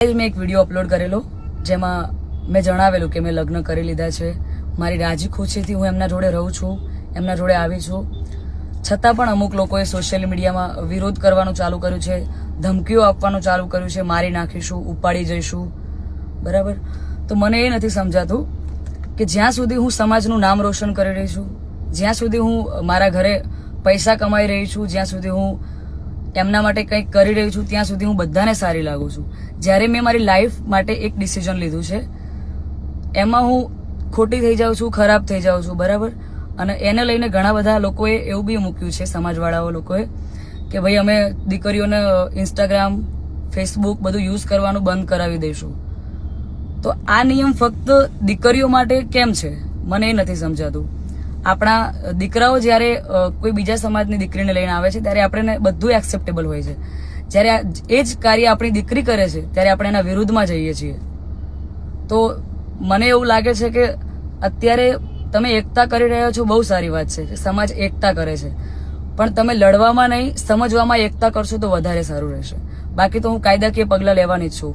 મેં એક video upload કરેલો જેમાં મેં જણાવેલું કે મેં લગ્ન કરી લીધા છે. મારી રાજી ખુશીથી હું એમના જોડે રહું છું, એમના જોડે આવી છું. છતાં પણ અમુક લોકોએ સોશિયલ મીડિયામાં વિરોધ કરવાનું ચાલુ કર્યું છે, ધમકીઓ આપવાનું ચાલુ કર્યું છે, મારી નાખીશું, ઉપાડી જઈશું. બરાબર? તો મને એ નથી સમજાતું કે જ્યાં સુધી હું સમાજનું નામ રોશન કરી રહી છું, જ્યાં સુધી હું મારા ઘરે પૈસા કમાઈ રહી છું, જ્યાં સુધી હું એમના માટે કંઈક કરી રહી છું, ત્યાં સુધી હું બધાને સારી લાગુ છું. જ્યારે મેં મારી લાઈફ માટે એક ડિસિઝન લીધું છે એમાં હું ખોટી થઈ જાઉં છું, ખરાબ થઈ જાઉં છું. બરાબર? અને એને લઈને ઘણા બધા લોકોએ એવું બી મૂક્યું છે, સમાજવાળાઓ લોકોએ, કે ભાઈ અમે દીકરીઓને ઇન્સ્ટાગ્રામ, ફેસબુક બધું યુઝ કરવાનું બંધ કરાવી દઈશું. તો આ નિયમ ફક્ત દીકરીઓ માટે કેમ છે મને એ નથી સમજાતું. આપણા દીકરાઓ જ્યારે કોઈ બીજા સમાજની દીકરીને લઈને આવે છે ત્યારે આપણે બધું એક્સેપ્ટેબલ હોય છે. જ્યારે એ જ કાર્ય આપણી દીકરી કરે છે ત્યારે આપણે એના વિરુદ્ધમાં જઈએ છીએ. તો મને એવું લાગે છે કે અત્યારે તમે એકતા કરી રહ્યા છો, બહુ સારી વાત છે કે સમાજ એકતા કરે છે, પણ તમે લડવામાં નહીં, સમજવામાં એકતા કરશો તો વધારે સારું રહેશે. બાકી તો હું કાયદાકીય પગલાં લેવાની જ છું.